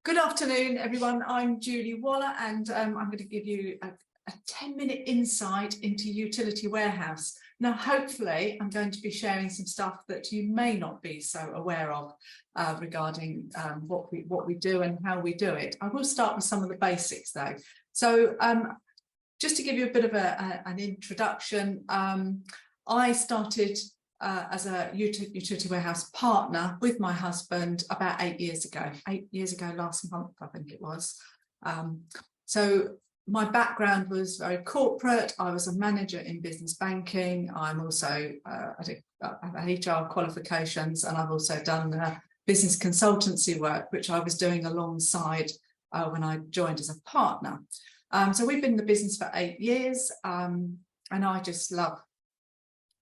Good afternoon, everyone. I'm Julie Waller, and I'm going to give you a 10-minute insight into Utility Warehouse. Now, hopefully, I'm going to be sharing some stuff that you may not be so aware of regarding what we do and how we do it. I will start with some of the basics, though. So, just to give you a bit of an introduction, I started as a utility warehouse partner with my husband about 8 years ago. 8 years ago last month, I think it was. So my background was very corporate. I was a manager in business banking. I'm also I have HR qualifications, and I've also done business consultancy work, which I was doing alongside when I joined as a partner. So we've been in the business for 8 years, and I just love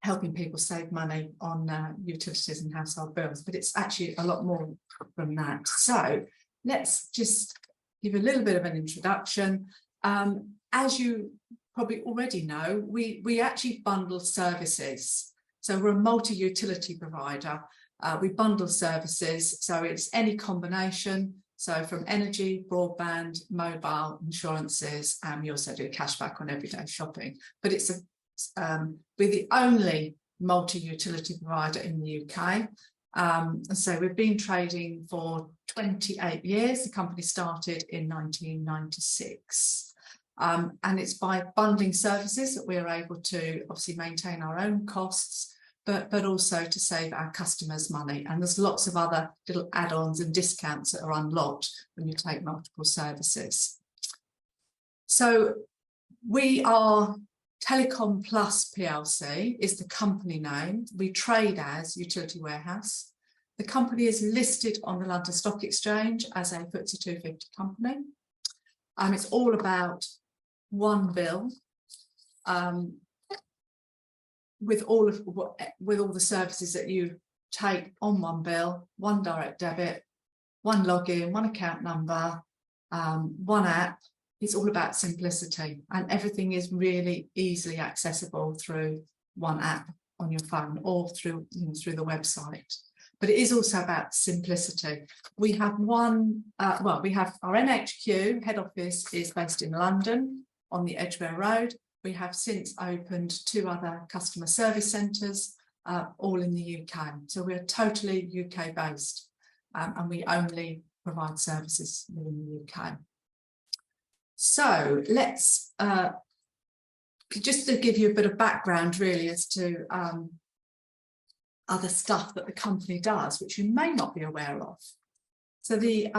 helping people save money on utilities and household bills, but it's actually a lot more than that. So let's just give a little bit of an introduction. As you probably already know, we actually bundle services. So we're a multi-utility provider. We bundle services, so it's any combination. So from energy, broadband, mobile, insurances, and we also do cashback on everyday shopping. But it's we're the only multi-utility provider in the UK. So we've been trading for 28 years. The company started in 1996. And it's by bundling services that we're able to obviously maintain our own costs, but also to save our customers money. And there's lots of other little add-ons and discounts that are unlocked when you take multiple services. So we are Telecom Plus PLC is the company name. We trade as Utility Warehouse. The company is listed on the London Stock Exchange as a FTSE 250 company. It's all about one bill with all the services that you take on one bill, one direct debit, one login, one account number, one app. It's all about simplicity, and everything is really easily accessible through one app on your phone or through the website. But it is also about simplicity. We have we have our NHQ head office is based in London on the Edgware Road. We have since opened 2 other customer service centres, all in the UK. So we're totally UK based, and we only provide services within the UK. So let's, just to give you a bit of background really as to other stuff that the company does, which you may not be aware of. So the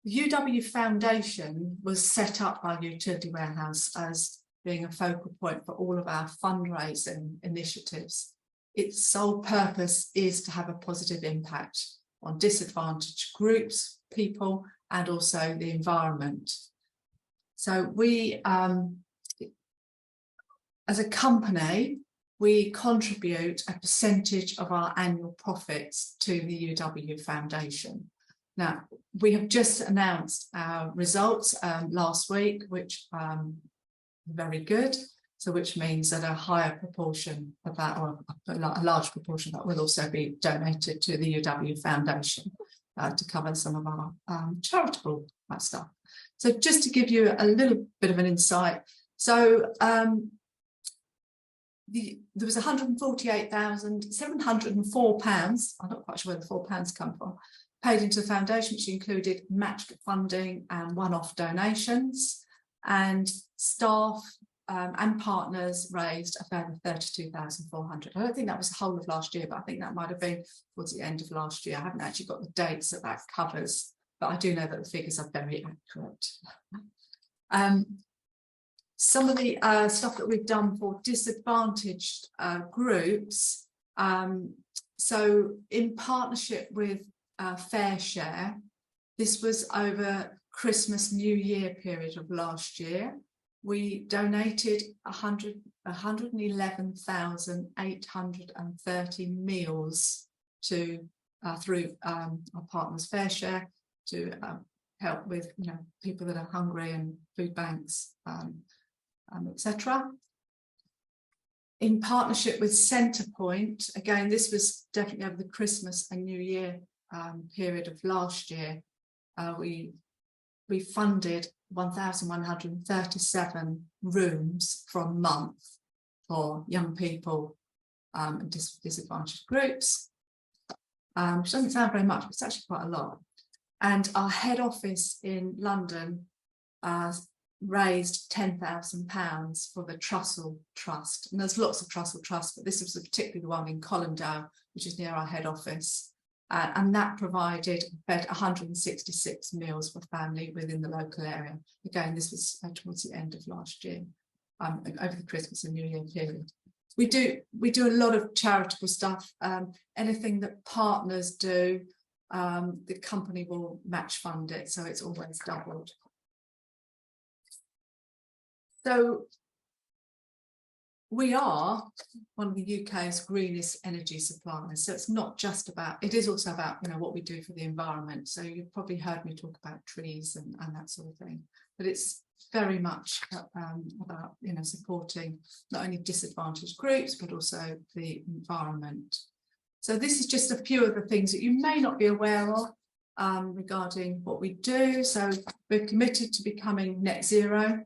UW Foundation was set up by Utility Warehouse as being a focal point for all of our fundraising initiatives. Its sole purpose is to have a positive impact on disadvantaged groups, people, and also the environment. So we, as a company, we contribute a percentage of our annual profits to the UW Foundation. Now, we have just announced our results last week, which are very good. So which means that a higher proportion of that, or a large proportion of that, will also be donated to the UW Foundation to cover some of our charitable stuff. So just to give you a little bit of an insight, so there was £148,704, I'm not quite sure where the £4 come from, paid into the foundation, which included matched funding and one-off donations, and staff and partners raised a further 32,400. I don't think that was the whole of last year, but I think that might have been towards the end of last year. I haven't actually got the dates that covers, but I do know that the figures are very accurate. Some of the stuff that we've done for disadvantaged groups, so in partnership with Fair Share, this was over Christmas New Year period of last year. We donated 111,830 meals to through our partners Fair Share to help with people that are hungry, and food banks, etc. In partnership with Centrepoint, again, this was definitely over the Christmas and New Year period of last year, we funded 1,137 rooms for a month for young people and disadvantaged groups, which doesn't sound very much, but it's actually quite a lot. And our head office in London raised £10,000 for the Trussell Trust. And there's lots of Trussell Trusts, but this was particularly the one in Colindale, which is near our head office. And that provided fed 166 meals for family within the local area. Again, this was towards the end of last year, over the Christmas and New Year period. We do a lot of charitable stuff. Anything that partners do, the company will match fund it, so it's always doubled. So we are one of the UK's greenest energy suppliers. So it's not just about, it is also about, what we do for the environment. So you've probably heard me talk about trees and that sort of thing, but it's very much about, supporting not only disadvantaged groups, but also the environment. So this is just a few of the things that you may not be aware of regarding what we do. So we're committed to becoming net zero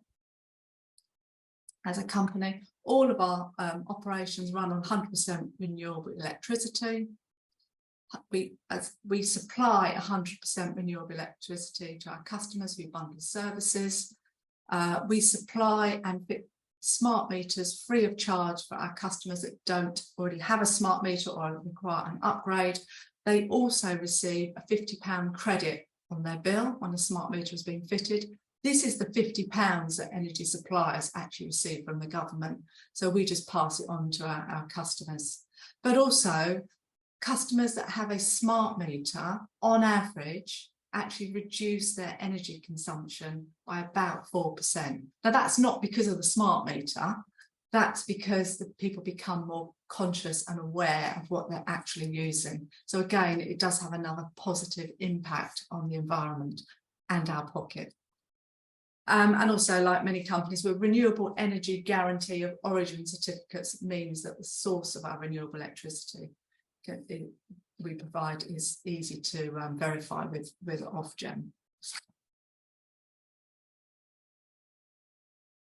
as a company. All of our operations run on 100% renewable electricity. We supply 100% renewable electricity to our customers who bundle services. We supply and fit smart meters free of charge for our customers that don't already have a smart meter or require an upgrade. They also receive a £50 credit on their bill when a smart meter is being fitted. This is the £50 that energy suppliers actually receive from the government. So we just pass it on to our customers. But also, customers that have a smart meter, on average, actually reduce their energy consumption by about 4%. Now, that's not because of the smart meter. That's because the people become more conscious and aware of what they're actually using. So again, it does have another positive impact on the environment and our pocket. And also, like many companies, with renewable energy guarantee of origin certificates means that the source of our renewable electricity we provide is easy to verify with Ofgem.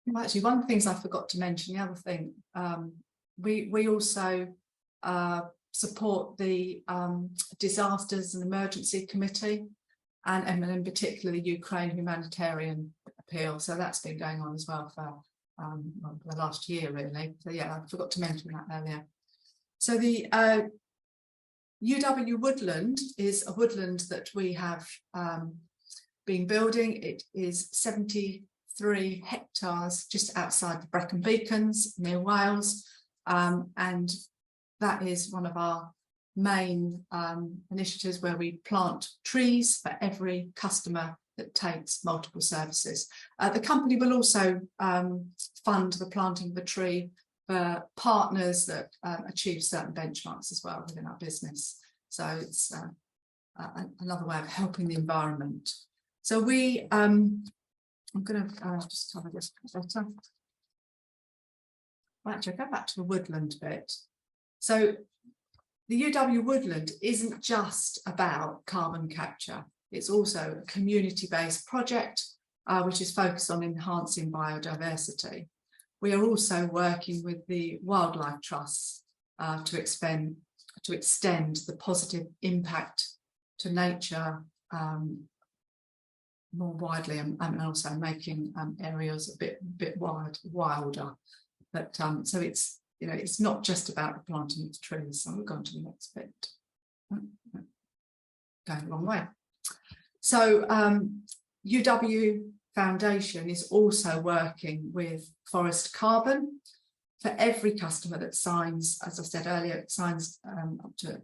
Well, actually, one of the things I forgot to mention, the other thing, we also support the Disasters and Emergency Committee, and in particular the Ukraine humanitarian appeal. So that's been going on as well for the last year, really. So yeah, I forgot to mention that earlier. So the UW Woodland is a woodland that we have been building. It is 73 hectares just outside the Brecon Beacons near Wales, and that is one of our main initiatives where we plant trees for every customer that takes multiple services. The company will also fund the planting of a tree for partners that achieve certain benchmarks as well within our business. So it's another way of helping the environment. So we, I'm going to just cover this better. Actually, I'll go back to the woodland bit. So the UW Woodland isn't just about carbon capture. It's also a community-based project which is focused on enhancing biodiversity. We are also working with the wildlife trusts to extend the positive impact to nature more widely, and also making areas a bit wilder. But so it's it's not just about the planting of trees. So we'll go on to the next bit. Going the wrong way. So UW Foundation is also working with Forest Carbon. For every customer that signs, as I said earlier, signs up to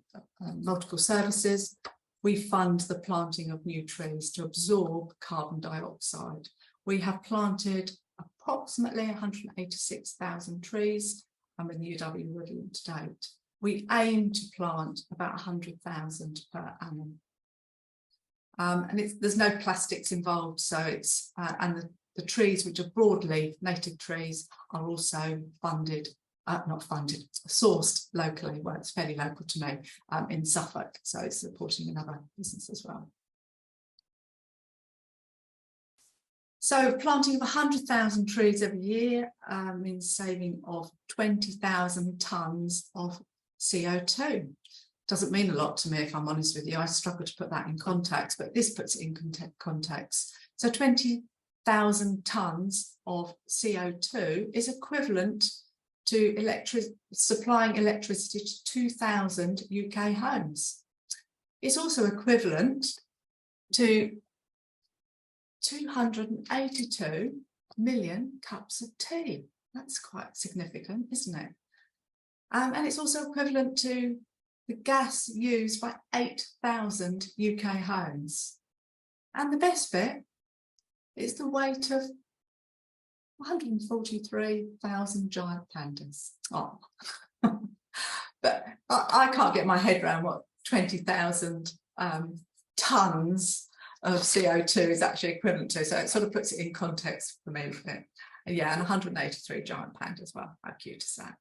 multiple services, we fund the planting of new trees to absorb carbon dioxide. We have planted approximately 186,000 trees with the UW Woodland to date. We aim to plant about 100,000 per annum. And there's no plastics involved, so it's and the trees, which are broadleaf native trees, are also sourced locally. Well, it's fairly local to me in Suffolk, so it's supporting another business as well. So planting of 100,000 trees every year means saving of 20,000 tonnes of CO2. Doesn't mean a lot to me, if I'm honest with you. I struggle to put that in context, but this puts it in context. So 20,000 tonnes of CO2 is equivalent to supplying electricity to 2,000 UK homes. It's also equivalent to 282 million cups of tea. That's quite significant, isn't it? And it's also equivalent to the gas used by 8,000 UK homes. And the best bit is the weight of 143,000 giant pandas. Oh. But I can't get my head around what 20,000 tonnes of CO2 is actually equivalent to. So it sort of puts it in context for me. Yeah, and 183 giant pandas. Well, how cute is that?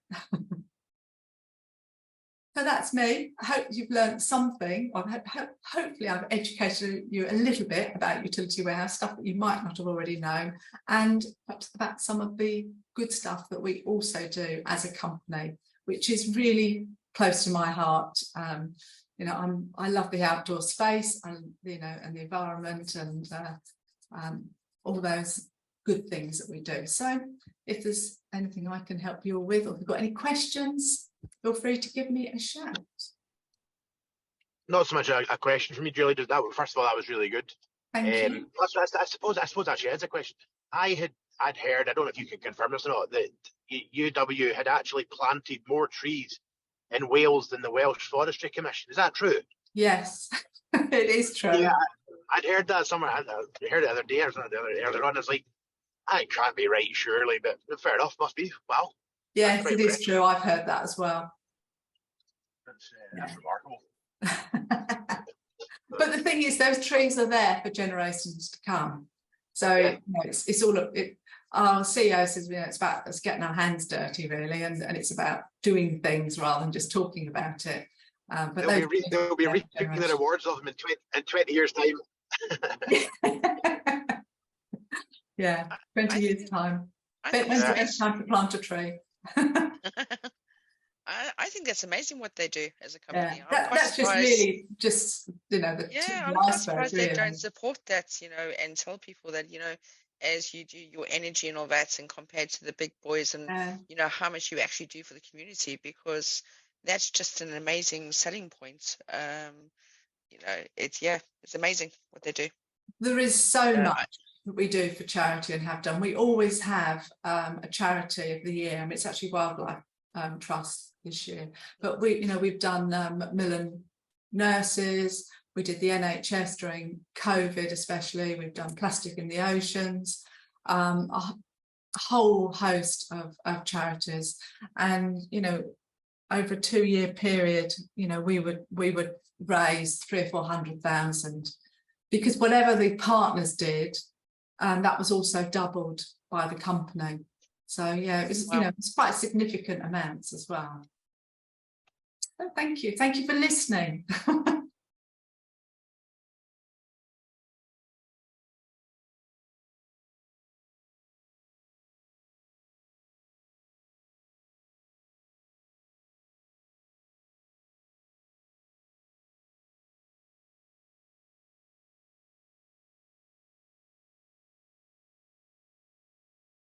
So that's me. I hope you've learned something. Hopefully I've educated you a little bit about utility warehouse, stuff that you might not have already known, and perhaps about some of the good stuff that we also do as a company, which is really close to my heart. You know, I love the outdoor space, and you know, and the environment, and all those good things that we do. So if there's anything I can help you all with, or if you've got any questions, feel free to give me a shout. Not so much a question from me, Julie. First of all, that was really good. Thank you. I suppose actually is a question. I'd heard, I don't know if you can confirm this or not, that UW had actually planted more trees in Wales than the Welsh Forestry Commission. Is that true? Yes, it is true. Yeah, I'd heard that somewhere. I heard it the other day or something earlier on. It's like, I can't be right, surely, but fair enough, must be. Wow. Yes, it is true. I've heard that as well. That's remarkable. But the thing is, those trees are there for generations to come. So Yeah. you know, it's all of it. Our CEO says, you know, it's about us getting our hands dirty, really, and it's about doing things rather than just talking about it. But they'll be reaping the rewards of them in 20 years' time. Yeah, 20 years' time. When's the best time to plant a tree? I think that's amazing what they do as a company. Yeah, that's just really just, you know, the I'm quite surprised they don't support that, you know, and tell people that, you know, as you do your energy and all that, and compared to the big boys, and you know how much you actually do for the community, because that's just an amazing selling point. You know, it's amazing what they do. There is so much that we do for charity and have done. We always have a charity of the year, and it's actually Wildlife Trust this year. But we've done Macmillan Nurses. We did the NHS during COVID, especially. We've done Plastic in the Oceans, a whole host of charities, and you know, over a 2-year period, you know, we would raise 300,000 or 400,000, because whatever the partners did, that was also doubled by the company. So yeah, it was, you know, it's quite significant amounts as well. So thank you for listening.